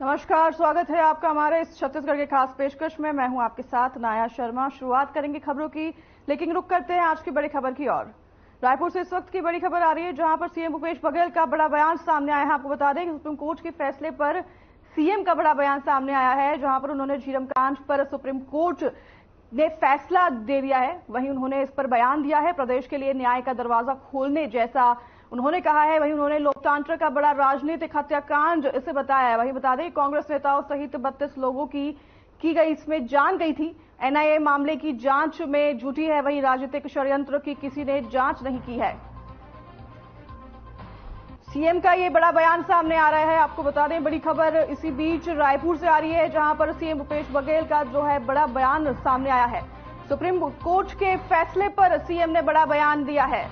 नमस्कार, स्वागत है आपका हमारे इस छत्तीसगढ़ के खास पेशकश में। मैं हूं आपके साथ नाया शर्मा। शुरुआत करेंगे खबरों की, लेकिन रुक करते हैं आज की बड़ी खबर की ओर। रायपुर से इस वक्त की बड़ी खबर आ रही है, जहां पर सीएम भूपेश बघेल का बड़ा बयान सामने आया है। आपको बता दें कि सुप्रीम कोर्ट के फैसले पर सीएम का बड़ा बयान सामने आया है, जहां पर उन्होंने झीरम कांड पर सुप्रीम कोर्ट ने फैसला दे दिया है। वहीं उन्होंने इस पर बयान दिया है, प्रदेश के लिए न्याय का दरवाजा खोलने जैसा उन्होंने कहा है। वहीं उन्होंने लोकतंत्र का बड़ा राजनीतिक हत्याकांड इसे बताया है। वहीं बता दें कांग्रेस नेताओं सहित 32 लोगों की गई इसमें जान गई थी। एनआईए मामले की जांच में जुटी है, वहीं राजनीतिक षड्यंत्र की किसी ने जांच नहीं की है। सीएम का ये बड़ा बयान सामने आ रहा है। आपको बता दें बड़ी खबर इसी बीच रायपुर से आ रही है, जहां पर सीएम भूपेश बघेल का जो है बड़ा बयान सामने आया है। सुप्रीम कोर्ट के फैसले पर सीएम ने बड़ा बयान दिया है।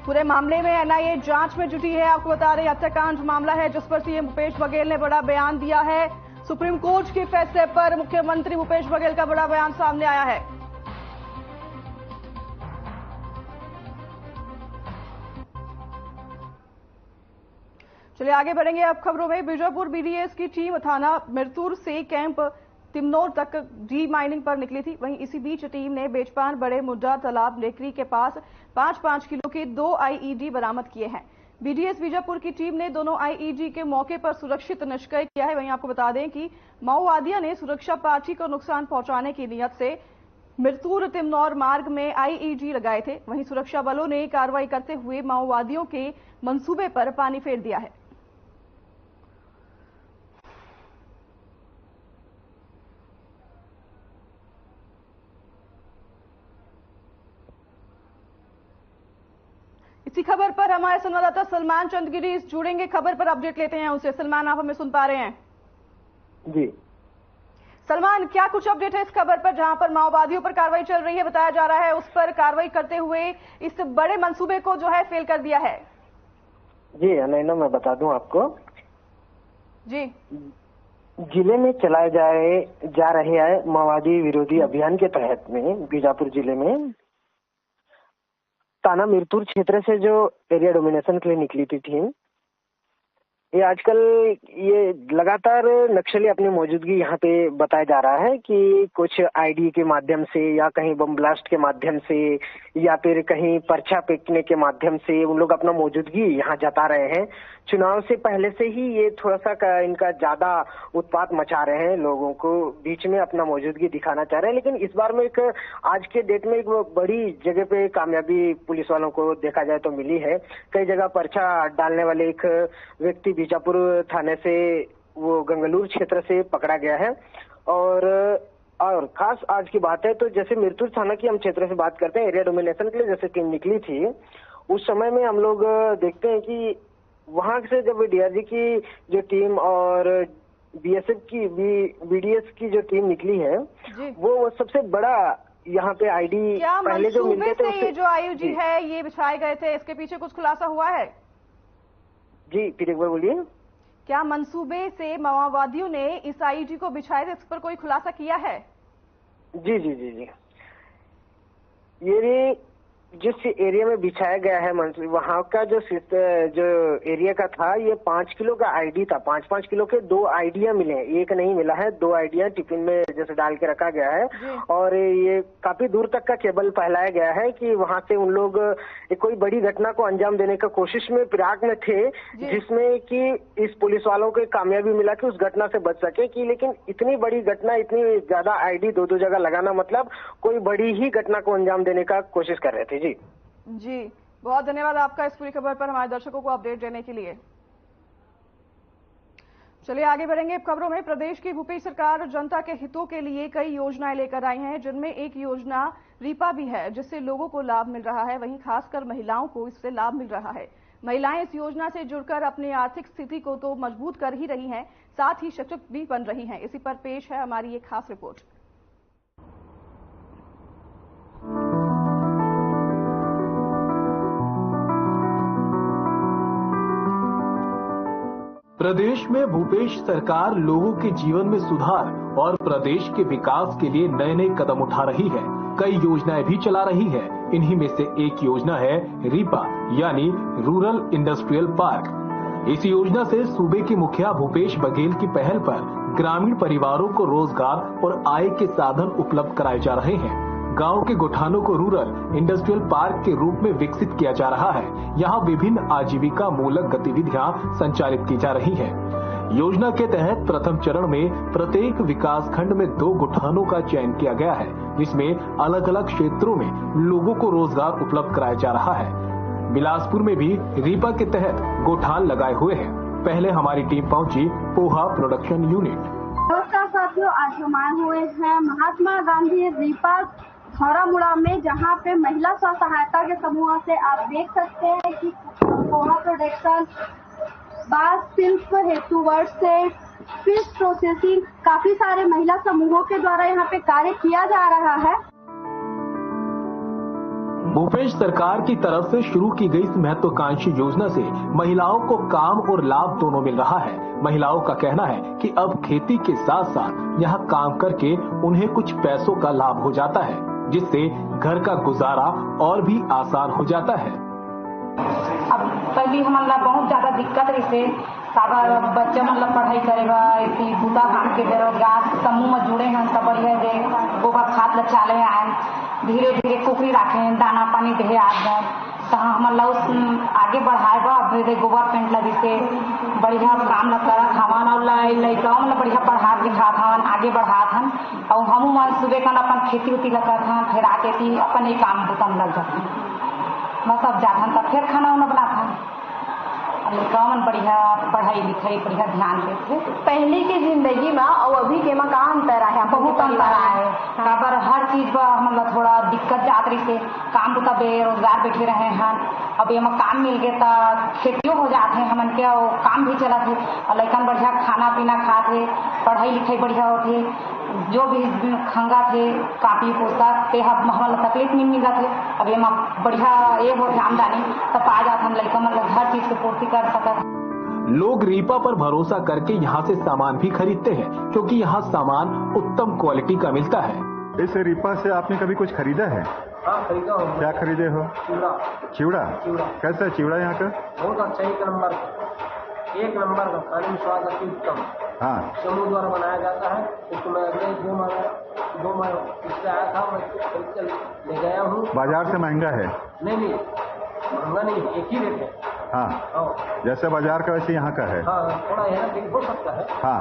पूरे मामले में एनआईए जांच में जुटी है। आपको बता दें हत्याकांड मामला है, जिस पर सीएम भूपेश बघेल ने बड़ा बयान दिया है। सुप्रीम कोर्ट के फैसले पर मुख्यमंत्री भूपेश बघेल का बड़ा बयान सामने आया है। चलिए आगे बढ़ेंगे अब खबरों में। बीजापुर बीडीएस की टीम थाना मिरतुर से कैंप तिमनौर तक डी माइनिंग पर निकली थी। वहीं इसी बीच टीम ने बेचपान बड़े मुड्डा तालाब लेकरी के पास 5-5 किलो के 2 आईईडी बरामद किए हैं। बीडीएस बीजापुर की टीम ने दोनों आईईडी के मौके पर सुरक्षित निष्क्रिय किया है। वहीं आपको बता दें कि माओवादियों ने सुरक्षा पार्टी को नुकसान पहुंचाने की नीयत से मिरतुर तिमनौर मार्ग में आईईडी लगाए थे। वहीं सुरक्षा बलों ने कार्रवाई करते हुए माओवादियों के मंसूबे पर पानी फेर दिया है। इसी खबर पर हमारे संवाददाता सलमान चंदगिरी जुड़ेंगे, खबर पर अपडेट लेते हैं उनसे। सलमान, आप हमें सुन पा रहे हैं? जी सलमान, क्या कुछ अपडेट है इस खबर पर, जहां पर माओवादियों पर कार्रवाई चल रही है, बताया जा रहा है उस पर कार्रवाई करते हुए इस बड़े मंसूबे को जो है फेल कर दिया है? जी नैना, मैं बता दूं आपको जी। जिले में चलाए जा रहे माओवादी विरोधी अभियान के तहत में बीजापुर जिले में थाना मिरतुर क्षेत्र से जो एरिया डोमिनेशन के लिए निकली थी टीम, ये आजकल ये लगातार नक्सली अपनी मौजूदगी यहाँ पे बताया जा रहा है कि कुछ आईडी के माध्यम से या कहीं बम ब्लास्ट के माध्यम से या फिर कहीं पर्चा फेंकने के माध्यम से उन लोग अपना मौजूदगी यहाँ जता रहे हैं। चुनाव से पहले से ही ये थोड़ा सा इनका ज्यादा उत्पात मचा रहे हैं, लोगों को बीच में अपना मौजूदगी दिखाना चाह रहे हैं। लेकिन इस बार में एक आज के डेट में एक बड़ी जगह पे कामयाबी पुलिस वालों को देखा जाए तो मिली है। कई जगह पर्चा डालने वाले एक व्यक्ति बीजापुर थाने से वो गंगलूर क्षेत्र से पकड़ा गया है। और खास आज की बात है तो जैसे मिरतुर थाना की हम क्षेत्र से बात करते हैं, एरिया डोमिनेशन के लिए जैसे टीम निकली थी, उस समय में हम लोग देखते हैं कि वहां से जब डीआरजी की जो टीम और बीएसएफ की बीडीएस की जो टीम निकली है, वो सबसे बड़ा यहाँ पे आईडी पहले जो मिलते थे ये जो आईईडी है ये बिछाए गए थे, इसके पीछे कुछ खुलासा हुआ है? जी फिर एक बार बोलिए। क्या मंसूबे से माओवादियों ने इस आईईडी को बिछाए थे, इस पर कोई खुलासा किया है? जी जी जी जी, ये जिस एरिया में बिछाया गया है वहां का जो एरिया का था, ये 5 किलो का आईडी था। 5-5 किलो के 2 आईडिया मिले हैं, एक नहीं मिला है, 2 आईडिया टिफिन में जैसे डाल के रखा गया है। और ये काफी दूर तक का केबल फैलाया गया है कि वहां से उन लोग कोई बड़ी घटना को अंजाम देने का कोशिश में फिराक में थे, जिसमें कि इस पुलिस वालों को कामयाबी मिला कि उस घटना से बच सके। कि लेकिन इतनी बड़ी घटना, इतनी ज्यादा आईडी 2-2 जगह लगाना मतलब कोई बड़ी ही घटना को अंजाम देने का कोशिश कर रहे थे। जी जी, बहुत धन्यवाद आपका इस पूरी खबर पर हमारे दर्शकों को अपडेट देने के लिए। चलिए आगे बढ़ेंगे खबरों में। प्रदेश की भूपेश सरकार जनता के हितों के लिए कई योजनाएं लेकर आई हैं, जिनमें एक योजना रीपा भी है, जिससे लोगों को लाभ मिल रहा है। वहीं खासकर महिलाओं को इससे लाभ मिल रहा है। महिलाएं इस योजना से जुड़कर अपनी आर्थिक स्थिति को तो मजबूत कर ही रही हैं, साथ ही सशक्त भी बन रही हैं। इसी पर पेश है हमारी एक खास रिपोर्ट। प्रदेश में भूपेश सरकार लोगों के जीवन में सुधार और प्रदेश के विकास के लिए नए नए कदम उठा रही है। कई योजनाएं भी चला रही है। इन्हीं में से एक योजना है रीपा, यानी रूरल इंडस्ट्रियल पार्क। इस योजना से सूबे के मुखिया भूपेश बघेल की पहल पर ग्रामीण परिवारों को रोजगार और आय के साधन उपलब्ध कराए जा रहे हैं। गांव के गोठानों को रूरल इंडस्ट्रियल पार्क के रूप में विकसित किया जा रहा है। यहाँ विभिन्न आजीविका मूलक गतिविधियां संचालित की जा रही हैं। योजना के तहत प्रथम चरण में प्रत्येक विकास खंड में 2 गोठानों का चयन किया गया है, जिसमें अलग अलग क्षेत्रों में लोगों को रोजगार उपलब्ध कराया जा रहा है। बिलासपुर में भी रीपा के तहत गोठान लगाए हुए हैं। पहले हमारी टीम पहुंची पोहा प्रोडक्शन यूनिट। नमस्कार साथियों, आज हम आए हुए हैं महात्मा गांधी रीपा धौरामुड़ा में, जहां पे महिला स्व सहायता के समूह से आप देख सकते हैं कि पोहा प्रोडक्शन, बांस शिल्प हेतु वर्ष से फिश प्रोसेसिंग, काफी सारे महिला समूहों के द्वारा यहाँ पे कार्य किया जा रहा है। भूपेश सरकार की तरफ से शुरू की गई इस महत्वाकांक्षी योजना से महिलाओं को काम और लाभ दोनों मिल रहा है। महिलाओं का कहना है कि अब खेती के साथ साथ यहाँ काम करके उन्हें कुछ पैसों का लाभ हो जाता है, जिससे घर का गुजारा और भी आसान हो जाता है। अब पहले हमारा बहुत ज्यादा दिक्कत रही, बच्चा मतलब पढ़ाई करेगा, दूसरा काम के बेरोजगार समूह में जुड़े हैं, तब बढ़िया दे गोबर खाद ल चाले आए, धीरे धीरे कुकरी रखे, दाना पानी दे आए, तो हमारा आगे बढ़ाए फिर गोबर पेंट लगी से बढ़िया काम ल कर हवन और लड़काओं मतलब बढ़िया पढ़ा लिखा हन, आगे बढ़ा हन। और हम सुबह का अपन खेती उती लगा था, फिर आके थी अपन ही काम बुतम लग जाते मैं सब जाता तब फिर खाना वाना बनाता। लड़काओं बढ़िया पढ़ाई लिखाई बढ़िया ध्यान देते। पहले की जिंदगी में और अभी के में का अंतर है? बहुत अंतर है। काबर हर चीज पर मतलब थोड़ा दिक्कत जात रही से, काम तो बेरोजगार बैठे रहे हैं। अब ये काम मिल गए तो खेतियों हो जाते हैं हमन के, और काम भी चला थे, और लड़कन बढ़िया खाना पीना खाते, पढ़ाई लिखाई बढ़िया होती, जो भी खंगा थे कापी पुस्तक ते हमारा तकलीफ नहीं मिल रहा थे। अब ये बढ़िया ये होते आमदनी तब पा जाते हम लड़का मतलब हर चीज की पूर्ति कर सकते। लोग रीपा पर भरोसा करके यहाँ से सामान भी खरीदते हैं, क्योंकि यहाँ सामान उत्तम क्वालिटी का मिलता है। इस रीपा से आपने कभी कुछ खरीदा है? हाँ, खरीदा हूँ। क्या खरीदे हो? चिवड़ा। कैसा है चिवड़ा यहाँ का? बहुत अच्छा, एक नंबर का खाने में स्वाद अति उत्तम। हाँ, समूह द्वारा बनाया जाता है। इसको मैं अगले 2 माह इससे आया था, मैं खरीद कर ले गया हूँ। बाजार से महंगा है? नहीं, महंगा नहीं, एक ही रेट है। हाँ, जैसे बाजार का वैसे यहाँ का है? हाँ, थोड़ा है हो सकता है। हाँ,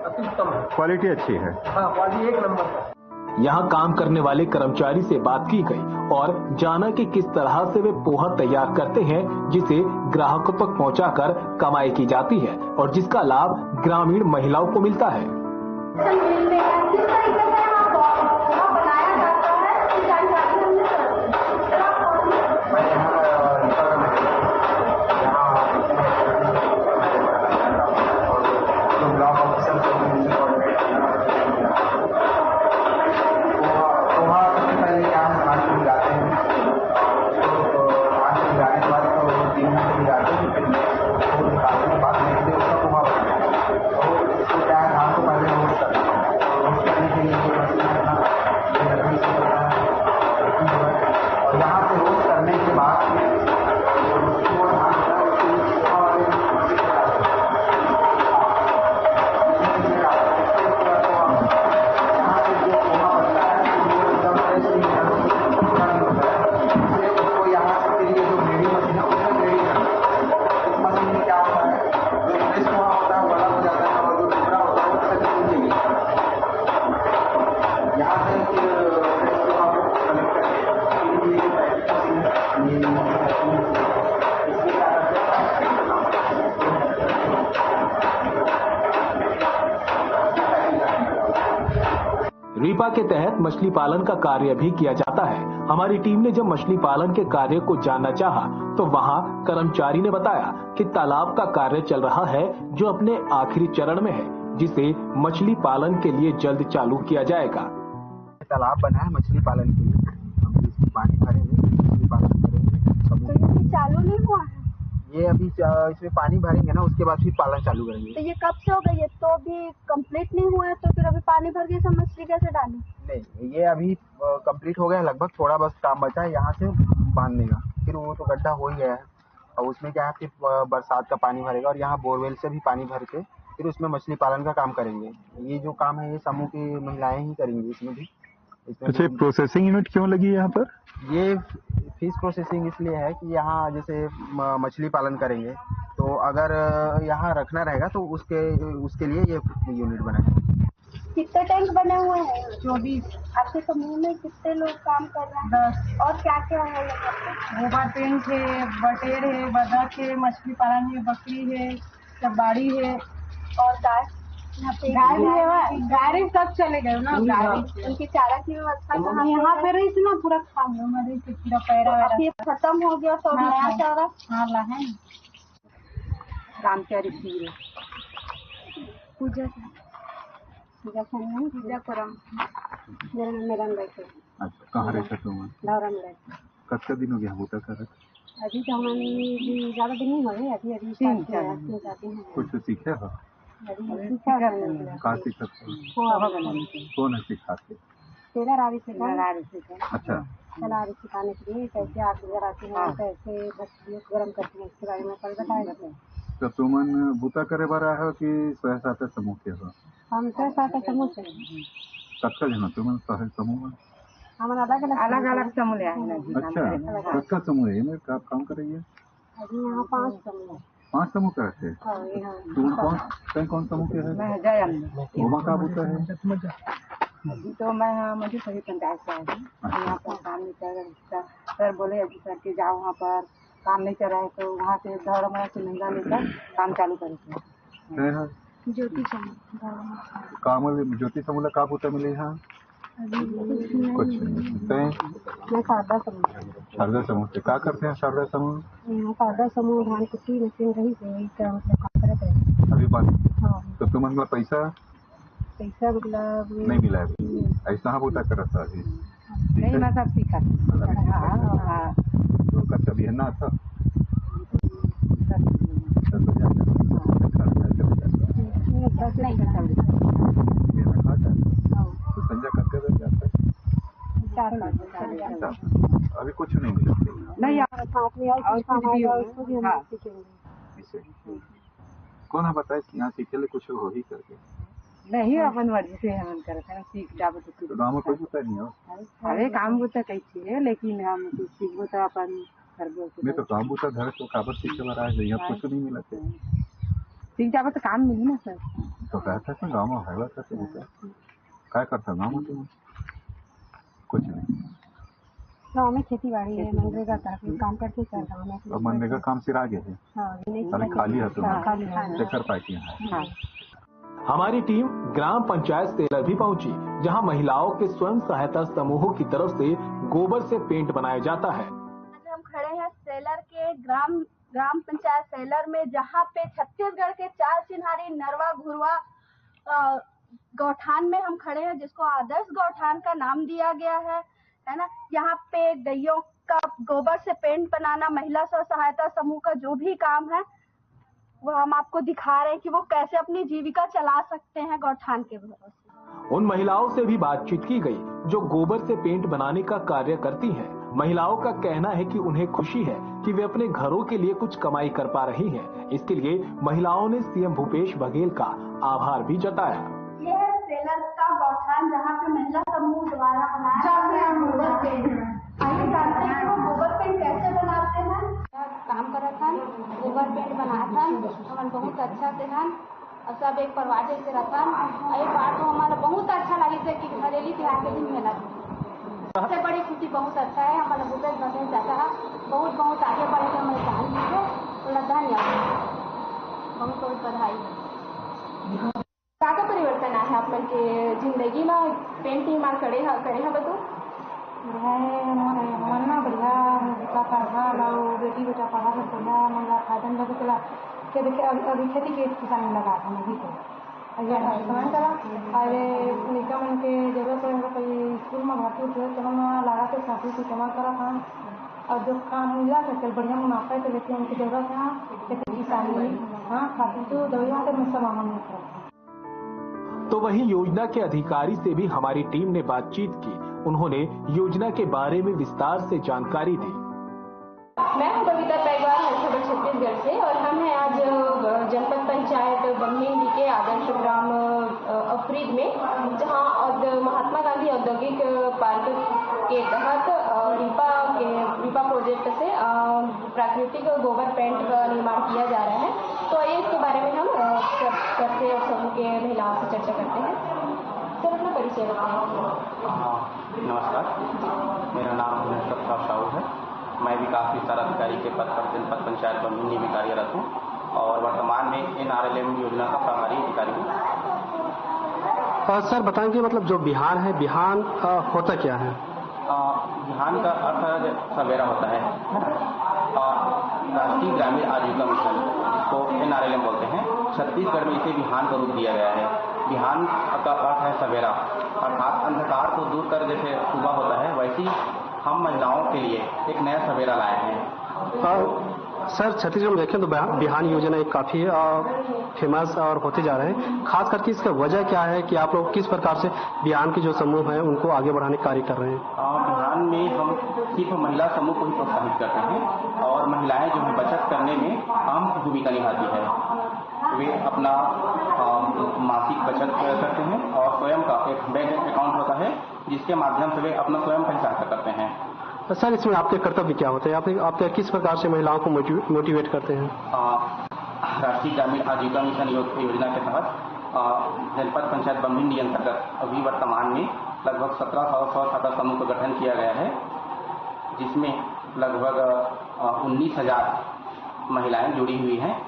अति उत्तम है, क्वालिटी अच्छी है। हाँ, क्वालिटी एक नंबर का। यहाँ काम करने वाले कर्मचारी से बात की गई और जाना कि किस तरह से वे पोहा तैयार करते हैं, जिसे ग्राहकों तक पहुँचाकर कमाई की जाती है और जिसका लाभ ग्रामीण महिलाओं को मिलता है। रीपा के तहत मछली पालन का कार्य भी किया जाता है। हमारी टीम ने जब मछली पालन के कार्य को जानना चाहा, तो वहाँ कर्मचारी ने बताया कि तालाब का कार्य चल रहा है, जो अपने आखिरी चरण में है, जिसे मछली पालन के लिए जल्द चालू किया जाएगा। तालाब बना है मछली पालन के लिए, हम इसमें पानी भरेंगे, मछली पालन करेंगे। चालू नहीं हुआ है ये अभी इसमें पानी भरेंगे ना, उसके बाद फिर पालन चालू करेंगे। तो ये कब से हो गई? ये तो अभी कंप्लीट नहीं हुआ है, तो फिर अभी पानी भर के सब मछली कैसे डालें? नहीं, ये अभी कंप्लीट हो गया लगभग, थोड़ा बस काम बचा है यहाँ से बांधने का, फिर वो तो गड्ढा हो ही गया है। और उसमें क्या है कि बरसात का पानी भरेगा और यहाँ बोरवेल से भी पानी भर के फिर उसमें मछली पालन का काम करेंगे। ये जो काम है ये समूह की महिलाएं ही करेंगी इसमें भी। अच्छा, प्रोसेसिंग यूनिट क्यों लगी है यहाँ पर? ये फिश प्रोसेसिंग इसलिए है कि यहाँ जैसे मछली पालन करेंगे तो अगर यहाँ रखना रहेगा तो उसके लिए ये यूनिट बना है। कितने टैंक बने हुए हैं? 24। आपके समूह में कितने लोग काम कर रहे हैं? 10। और क्या क्या है यहाँ पे? गोबर टैंक है, बटेर है, बदक है, मछली पालन है, बकरी है, चबाड़ी है और गाय? यहाँ पे गाय सब चले गए ना। गाय उनकी चारा की व्यवस्था कहाँ? यहाँ पे रही थी ना, पूरा खाने में रही थी, पूरा पैरा ये खत्म हो गया तो नया चारा? हाँ ला है रामचारी खीर पूजा पूजापुरम। मेरा नाम मेरा बैठे। अच्छा, कहाँ रहते तुम? लौरा में रहते। कितना दिन हो गया होता कर? अभी तो हमारी ज्यादा दिन नहीं हो गए, अभी 3-4 दिन है। कुछ सीखे हो? कहाँ सीखा? कौन है सिखाते? तेरा रावी सिखा। अच्छा, सलारी सिखाने के लिए कैसे आग जलाते हैं, कैसे मछलियों को गर्म करते हैं, इसके बारे में कल बताया जाता है। तो तुमन बूता करे बार आए हो कि सहसाते समूह के हो? हम सहसाते समूह से। कत्का जना तुमन सह समूह में? हम अलग अलग समूह है। अच्छा, कत्का समूह है? क्या काम कर रही है? अभी यहाँ 5 समूह है। 5 समूह का है? तुम कौन समूह के है? मैं जयन। ओमा का बूता है? अभी तो मैं मुझे सभी पंचायत से आई हूँ। यहाँ पर काम नहीं कर रहा सर, बोले अभी सर के जाओ, वहाँ पर काम नहीं कर रहा है तो वहाँ से धर्म से महिला लेकर काम चालू करेंगे। ज्योति समूह काम ज्योति समूह का बूता मिले यहाँ? कुछ नहीं। मैं शारदा समूह। शारदा समूह से क्या करते हैं? शारदा समूह यहाँ शारदा समूह धान कुटी मशीन रही है, मतलब काम करते हैं अभी बात। हाँ। तो तुमन पैसा मतलब नहीं मिला है? ऐसा हाँ बूता कर था अभी? नहीं, मैं सब सीखा। तो कच्चा भी है ना था? संजय करते रह जाता है। अभी कुछ नहीं मिला नहीं। कौन है बताए यहाँ सीखे ले कुछ हो ही करके? नहीं, अपन मर्जी से हम करते हैं, सीख जाओ तो गाँव में कोई बता नहीं हो? अरे काम बूता कैसी है, लेकिन हम सीखो तो अपन कर। मैं तो काम बूता घर तो काबर सीखे बार आए, यहाँ कुछ नहीं मिला थे। सीख जाओ तो काम मिली ना सर। तो कहता था गाँव में है था क्या करता गाँव में? तुम कुछ नहीं। गाँव में खेती बाड़ी है, मनरेगा का काम करते सर गाँव में। अब मनरेगा काम सिर आगे है? अरे खाली है तुम कर पाती है। हमारी टीम ग्राम पंचायत सेलर भी पहुंची, जहां महिलाओं के स्वयं सहायता समूहों की तरफ से गोबर से पेंट बनाया जाता है। हम खड़े हैं सेलर के ग्राम पंचायत सेलर में, जहां पे छत्तीसगढ़ के 4 चिन्हारी नरवा घुरवा गौठान में हम खड़े हैं, जिसको आदर्श गौठान का नाम दिया गया है ना। यहाँ पे गैयों का गोबर से पेंट बनाना महिला स्व सहायता समूह का जो भी काम है वो हम आपको दिखा रहे हैं कि वो कैसे अपनी जीविका चला सकते हैं गौठान के भरोसे। उन महिलाओं से भी बातचीत की गई जो गोबर से पेंट बनाने का कार्य करती हैं। महिलाओं का कहना है कि उन्हें खुशी है कि वे अपने घरों के लिए कुछ कमाई कर पा रही हैं। इसके लिए महिलाओं ने सीएम भूपेश बघेल का आभार भी जताया। ये है सेलर का गौठान, जहाँ पे महिला समूह द्वारा बनाया गोबर पेंट। आइए जानते हैं वो गोबर पेंट कैसे बनाते हैं। काम करा था, गोबर पेंट बना था, हमारे बहुत अच्छा से था और सब एक परिवार जैसे रहता। एक बार तो हमारा बहुत अच्छा लगे थे कि घरेली त्योहार के दिन मेला सबसे बड़ी खुशी बहुत अच्छा है। हमारा भूपेश बघेल चाचा बहुत बहुत आगे बढ़े हमारे काम को धन्यवाद, बहुत बहुत बधाई। क्या परिवर्तन आया आप लोग के जिंदगी में पेंटिंग मार करे है बतो? मरना बढ़िया का पढ़ा लाओ, बेटी बेटा पढ़ा कर पढ़ा मंगा खादन लगे चला के देखे। अभी खेती के किसान में लगा था नहीं तो समझ चला। अरे निका मन के जरूरत पड़ेगा कोई स्कूल में भर्ती होती है तो हम लगा के साथी को जमा करा था और जो काम मिला तो बढ़िया मुनाफा है तो लेकिन उनकी जरूरत है खेती किसान में। हाँ खाती तो दवाइयाँ तो सब हम नहीं करते। तो वहीं योजना के अधिकारी से भी हमारी टीम ने बातचीत की। उन्होंने योजना के बारे में विस्तार से जानकारी दी। मैं हूँ कविता पैगवार हरिखबर छत्तीसगढ़ से और हम हैं आज जनपद पंचायत बम्हिंडी के आदर्श ग्राम अफरीद में, जहाँ महात्मा गांधी औद्योगिक पार्क के तहत रीपा प्रोजेक्ट से प्राकृतिक गोबर पेंट का निर्माण किया जा रहा है। तो आइए इसके बारे में हम सबसे और समूह के महिलाओं से चर्चा करते हैं। सर, अपना परिचय बताएं। नमस्कार, मेरा नाम भुवनेश्वर साहू है। मैं विकास विस्तार अधिकारी के पद पर जनपद पंचायत बम्हिंडी में कार्यरत हूँ और वर्तमान में NRLM योजना का प्रभारी अधिकारी हूँ। सर बताएंगे, मतलब जो बिहान है, बिहान होता क्या है? बिहान का अर्थ सवेरा होता है। राष्ट्रीय ग्रामीण आजीविका मिशन, जिसको NRLM बोलते हैं, छत्तीसगढ़ में इसे बिहान का रूप दिया गया है। बिहान का अर्थ है सवेरा, अर्थात अंधकार को दूर कर जैसे सुबह होता है, वैसे ही हम महिलाओं के लिए एक नया सवेरा लाए हैं। सर, छत्तीसगढ़ में देखें तो बिहान योजना एक काफी फेमस और होते जा रहे हैं। खास करके इसका वजह क्या है कि आप लोग किस प्रकार से बिहान के जो समूह हैं उनको आगे बढ़ाने का कार्य कर रहे हैं? बिहान में हम सिर्फ महिला समूह को ही प्रोत्साहित करते हैं और महिलाएं जो है बचत करने में अहम भूमिका निभाती है। वे अपना मासिक बचत करते हैं और स्वयं का एक बैंक अकाउंट होता है, जिसके माध्यम से वे अपना स्वयं का सहायता करते हैं। सर, इसमें आपके कर्तव्य क्या होते हैं? आप किस प्रकार से महिलाओं को मोटिवेट करते हैं? राष्ट्रीय ग्रामीण आजीविका मिशन योजना के तहत जनपद पंचायत बम्हिंडी अंतर्गत अभी वर्तमान में लगभग 1700 छात्र समूह का गठन किया गया है, जिसमें लगभग 19,000 महिलाएं जुड़ी हुई हैं।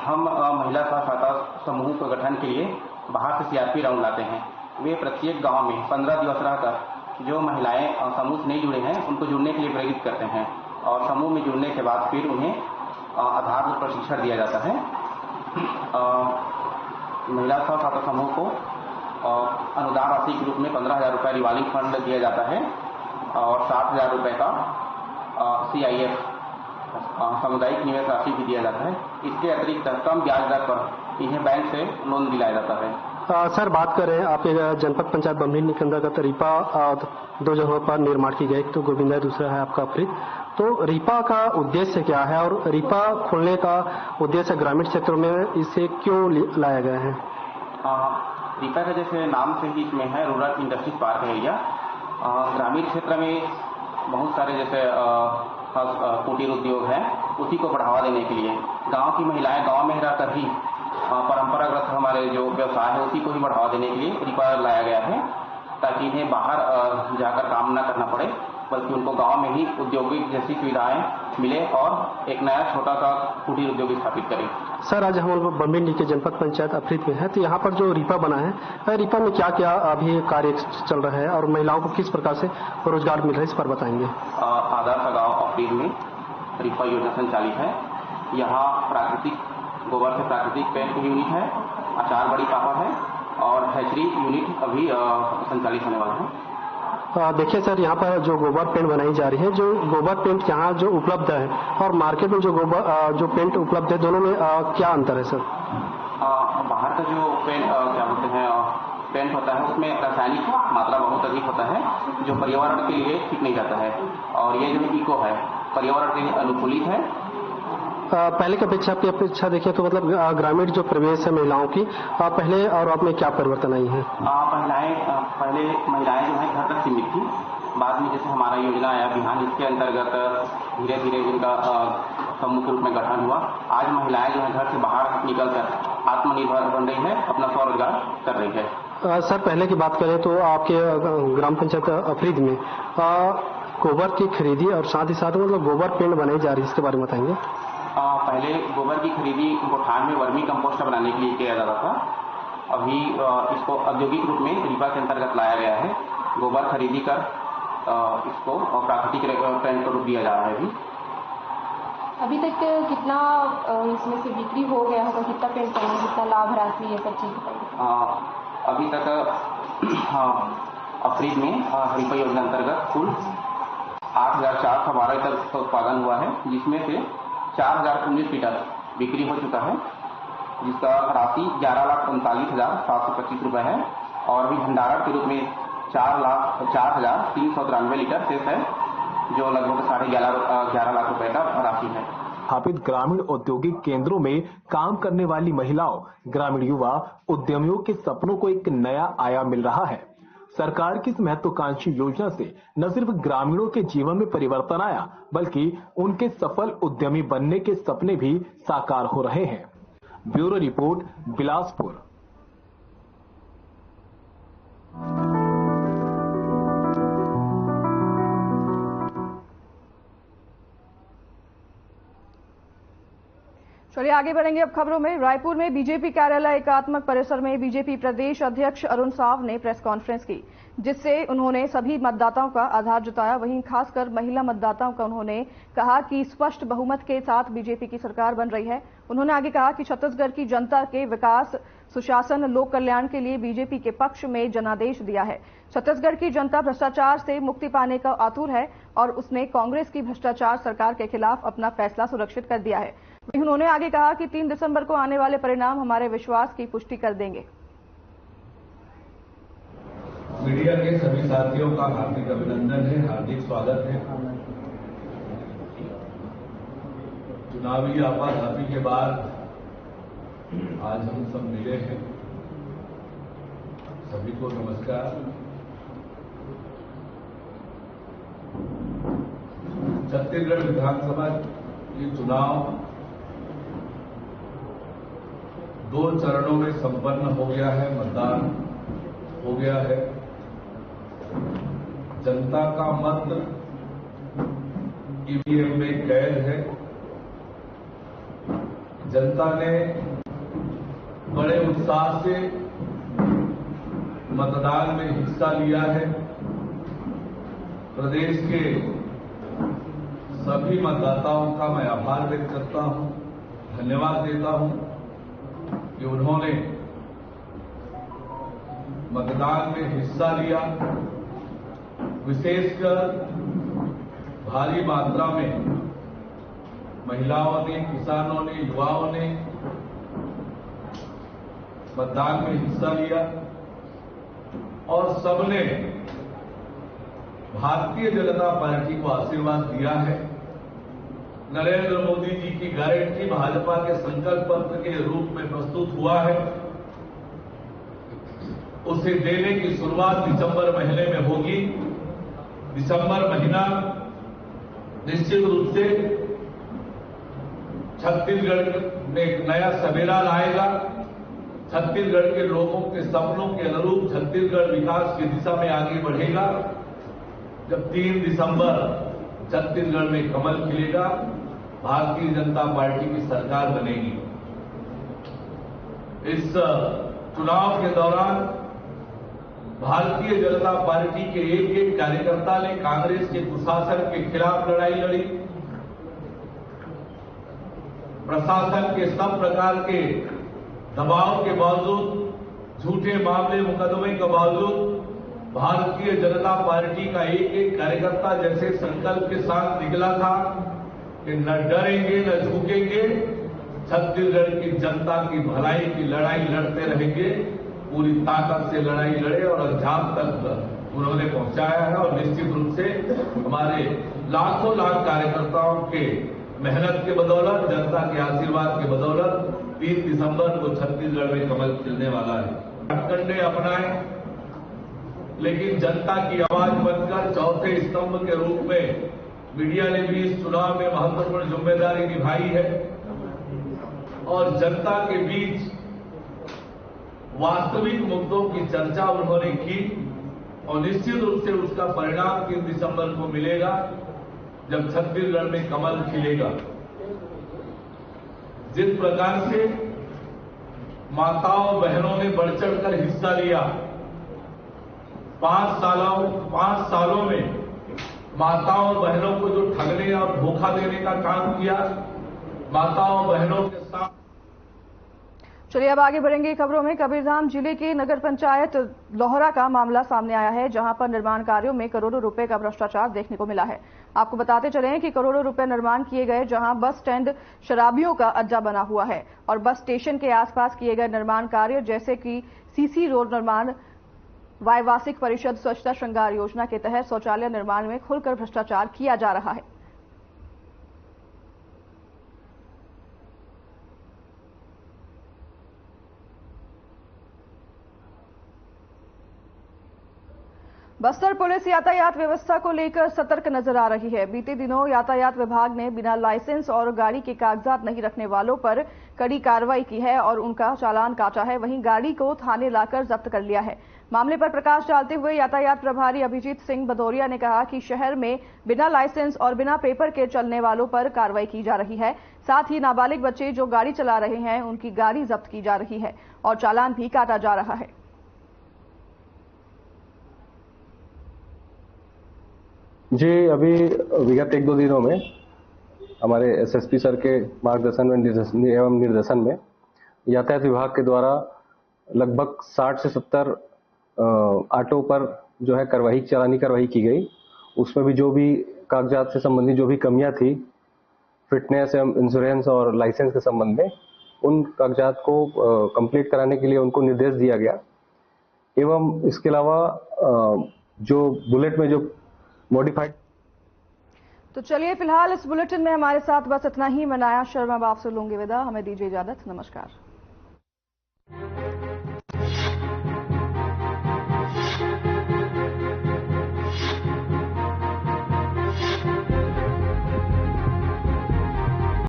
हम महिला सहायता समूह के गठन के लिए बाहर से CRP राउंड लाते हैं। वे प्रत्येक गांव में 15 दिवस रहकर जो महिलाएं समूह से नहीं जुड़े हैं उनको जुड़ने के लिए प्रेरित करते हैं और समूह में जुड़ने के बाद फिर उन्हें आधारभूत प्रशिक्षण दिया जाता है। महिला सहायता समूह को अनुदान राशि के रूप में 15,000 रुपये रिवॉल्विंग फंड दिया जाता है और 60,000 रुपये का CIF सामुदायिक निवेश राशि भी दिया जाता है। इसके अतिरिक्त कम ब्याज दर पर इन्हें बैंक से लोन दिलाया जाता है। सर, बात करें आपके जनपद पंचायत बम्हिंडी के अंतर्गत रीपा 2 जगहों पर निर्माण की गई, तो गोविंदा, दूसरा है आपका अफरीद। तो रीपा का उद्देश्य क्या है और रीपा खोलने का उद्देश्य ग्रामीण क्षेत्रों में इसे क्यों लाया गया है? रीपा का जैसे नाम से ही इसमें है रूरल इंडस्ट्रीज पार्क एरिया। ग्रामीण क्षेत्र में बहुत सारे जैसे कुटीर उद्योग है, उसी को बढ़ावा देने के लिए गांव की महिलाएं गांव में रहकर ही परंपरागत हमारे जो व्यवसाय है उसी को ही बढ़ावा देने के लिए रीपा लाया गया है, ताकि इन्हें बाहर जाकर काम न करना पड़े, बल्कि उनको गांव में ही औद्योगिक जैसी सुविधाएं मिले और एक नया छोटा सा कुटीर उद्योग स्थापित करें। सर, आज हम लोग बम्हिंडी के जनपद पंचायत अफरीद में है, तो यहाँ पर जो रीपा बना है, रीपा में क्या क्या अभी कार्य चल रहा है और महिलाओं को किस प्रकार से रोजगार मिल रहा है, इस पर बताएंगे। आदर्श गाँव अफरीद में रीपा योजना संचालित है। यहाँ प्राकृतिक गोबर से प्राकृतिक पेंट यूनिट है, अचार बड़ी पापड़ है और हैचरी यूनिट अभी संचालित होने वाला है। देखिए सर, यहाँ पर जो गोबर पेंट बनाई जा रही है, जो गोबर पेंट यहाँ जो उपलब्ध है और मार्केट में जो पेंट उपलब्ध है, दोनों में क्या अंतर है सर? बाहर का जो पेंट क्या बोलते हैं पेंट होता है, उसमें रासायनिक मात्रा बहुत अधिक होता है, जो पर्यावरण के लिए ठीक नहीं जाता है, और ये जो इको है पर्यावरण के लिए अनुकूलित है। पहले की अपेक्षा देखिए तो मतलब ग्रामीण जो प्रवेश है महिलाओं की, पहले और अब में क्या परिवर्तन आई है? पहले महिलाएं जो है घर तक सीमित थी, बाद में जैसे हमारा योजना आया बिहान, इसके अंतर्गत धीरे धीरे इनका समूह के रूप में गठन हुआ। आज महिलाएं जो है घर से बाहर निकलकर आत्मनिर्भर बन रही है, अपना स्वरोजगार कर रही है। सर, पहले की बात करें तो आपके ग्राम पंचायत अफरीद में गोबर की खरीदी और साथ ही साथ मतलब गोबर पेंट बनाई जा रही है, इसके बारे में बताएंगे। पहले गोबर की खरीदी गोठान में वर्मी कंपोस्ट बनाने के लिए किया जाता था। अभी इसको औद्योगिक रूप में रीपा के अंतर्गत लाया गया है। गोबर खरीदी कर इसको प्राकृतिक पेंट का रूप दिया जा रहा है। अभी तक कितना इसमें से बिक्री हो गया होगा, कितना पेंट बना, कितना लाभ राशि, ये सब चीज बताइए। अभी तक अफरीद में रीपा योजना अंतर्गत कुल 8,412 तक उत्पादन हुआ है, जिसमें से 4,019 लीटर बिक्री हो चुका है, जिसका राशि 11,39,725 रुपये है, और भी भंडारण के रूप में 4,0393 लीटर शेष है, जो लगभग 11.5 लाख रुपए का राशि है। स्थापित ग्रामीण औद्योगिक केंद्रों में काम करने वाली महिलाओं, ग्रामीण युवा उद्यमियों के सपनों को एक नया आयाम मिल रहा है। सरकार की इस महत्वाकांक्षी योजना से न सिर्फ ग्रामीणों के जीवन में परिवर्तन आया, बल्कि उनके सफल उद्यमी बनने के सपने भी साकार हो रहे हैं। Bureau report, Bilaspur. चलिए आगे बढ़ेंगे अब खबरों में। रायपुर में बीजेपी कार्यालय एकात्मक परिसर में बीजेपी प्रदेश अध्यक्ष अरुण साव ने प्रेस कॉन्फ्रेंस की, जिससे उन्होंने सभी मतदाताओं का आभार जताया। वहीं खासकर महिला मतदाताओं का उन्होंने कहा कि स्पष्ट बहुमत के साथ बीजेपी की सरकार बन रही है। उन्होंने आगे कहा कि छत्तीसगढ़ की जनता के विकास, सुशासन, लोक कल्याण के लिए बीजेपी के पक्ष में जनादेश दिया है। छत्तीसगढ़ की जनता भ्रष्टाचार से मुक्ति पाने का आतुर है और उसने कांग्रेस की भ्रष्टाचार सरकार के खिलाफ अपना फैसला सुरक्षित कर दिया है। उन्होंने आगे कहा कि 3 दिसंबर को आने वाले परिणाम हमारे विश्वास की पुष्टि कर देंगे। मीडिया के सभी साथियों का हार्दिक अभिनंदन है, हार्दिक स्वागत है। चुनावी आपाधापी के बाद आज हम सब मिले हैं। सभी को नमस्कार। छत्तीसगढ़ विधानसभा के चुनाव 2 चरणों में संपन्न हो गया है, मतदान हो गया है। जनता का मत ईवीएम में कैद है। जनता ने बड़े उत्साह से मतदान में हिस्सा लिया है। प्रदेश के सभी मतदाताओं का मैं आभार व्यक्त करता हूं, धन्यवाद देता हूं कि उन्होंने मतदान में हिस्सा लिया। विशेषकर भारी मात्रा में महिलाओं ने, किसानों ने, युवाओं ने मतदान में हिस्सा लिया और सबने भारतीय जनता पार्टी को आशीर्वाद दिया है। नरेंद्र मोदी जी की गारंटी भाजपा के संकल्प पत्र के रूप में प्रस्तुत हुआ है। उसे देने की शुरुआत दिसंबर महीने में होगी। दिसंबर महीना निश्चित रूप से छत्तीसगढ़ में एक नया सवेरा लाएगा। छत्तीसगढ़ के लोगों के सपनों के अनुरूप छत्तीसगढ़ विकास की दिशा में आगे बढ़ेगा। जब 3 दिसंबर छत्तीसगढ़ में कमल खिलेगा, भारतीय जनता पार्टी की सरकार बनेगी। इस चुनाव के दौरान भारतीय जनता पार्टी के एक कार्यकर्ता ने कांग्रेस के कुशासन के खिलाफ लड़ाई लड़ी। प्रशासन के सब प्रकार के दबाव के बावजूद, झूठे मामले मुकदमे के बावजूद भारतीय जनता पार्टी का एक कार्यकर्ता जैसे संकल्प के साथ निकला था कि न डरेंगे न झुकेंगे, छत्तीसगढ़ की जनता की भलाई की लड़ाई लड़ते रहेंगे। पूरी ताकत से लड़ाई लड़े और अंजाम तक उन्होंने पहुंचाया है। और निश्चित रूप से हमारे लाखों लाख कार्यकर्ताओं के मेहनत के बदौलत, जनता के आशीर्वाद के बदौलत 3 दिसंबर को छत्तीसगढ़ में कमल खिलने वाला है। हथकंडे अपनाएं, लेकिन जनता की आवाज बनकर चौथे स्तंभ के रूप में मीडिया ने भी इस चुनाव में महत्वपूर्ण जिम्मेदारी निभाई है और जनता के बीच वास्तविक मुद्दों की चर्चा उन्होंने की और निश्चित रूप से उसका परिणाम 3 दिसंबर को मिलेगा, जब छत्तीसगढ़ में कमल खिलेगा। जिस प्रकार से माताओं बहनों ने बढ़ चढ़कर हिस्सा लिया, 5 सालों में माताओं बहनों को जो ठगने और धोखा देने का काम किया, माताओं बहनों के साथ। चलिए अब आगे बढ़ेंगे खबरों में। कबीरधाम जिले के नगर पंचायत लोहरा का मामला सामने आया है, जहां पर निर्माण कार्यों में करोड़ों रुपए का भ्रष्टाचार देखने को मिला है। आपको बताते चले कि करोड़ों रुपए निर्माण किए गए, जहां बस स्टैंड शराबियों का अड्डा बना हुआ है और बस स्टेशन के आसपास किए गए निर्माण कार्य जैसे कि सीसी रोड निर्माण, वायवासिक परिषद स्वच्छता श्रृंगार योजना के तहत शौचालय निर्माण में खुलकर भ्रष्टाचार किया जा रहा है। बस्तर पुलिस यातायात व्यवस्था को लेकर सतर्क नजर आ रही है। बीते दिनों यातायात विभाग ने बिना लाइसेंस और गाड़ी के कागजात नहीं रखने वालों पर कड़ी कार्रवाई की है और उनका चालान काटा है। वहीं गाड़ी को थाने लाकर जब्त कर लिया है। मामले पर प्रकाश डालते हुए यातायात प्रभारी अभिजीत सिंह भदौरिया ने कहा कि शहर में बिना लाइसेंस और बिना पेपर के चलने वालों पर कार्रवाई की जा रही है। साथ ही नाबालिग बच्चे जो गाड़ी चला रहे हैं उनकी गाड़ी जब्त की जा रही है और चालान भी काटा जा रहा है। जी, अभी विगत 1-2 दिनों में हमारे एसएसपी सर के मार्गदर्शन में एवं निर्देशन में यातायात विभाग के द्वारा लगभग 60 से 70 ऑटो पर जो है चालानी कार्रवाई की गई। उसमें भी जो भी कागजात से संबंधित जो भी कमियां थी, फिटनेस एवं इंश्योरेंस और लाइसेंस के संबंध में, उन कागजात को कंप्लीट कराने के लिए उनको निर्देश दिया गया। एवं इसके अलावा जो बुलेट में जो मॉडिफाइड। तो चलिए, फिलहाल इस बुलेटिन में हमारे साथ बस इतना ही। मैं नाया शर्मा आपसे लूंगी विदा। हमें दीजिए इजाजत। नमस्कार।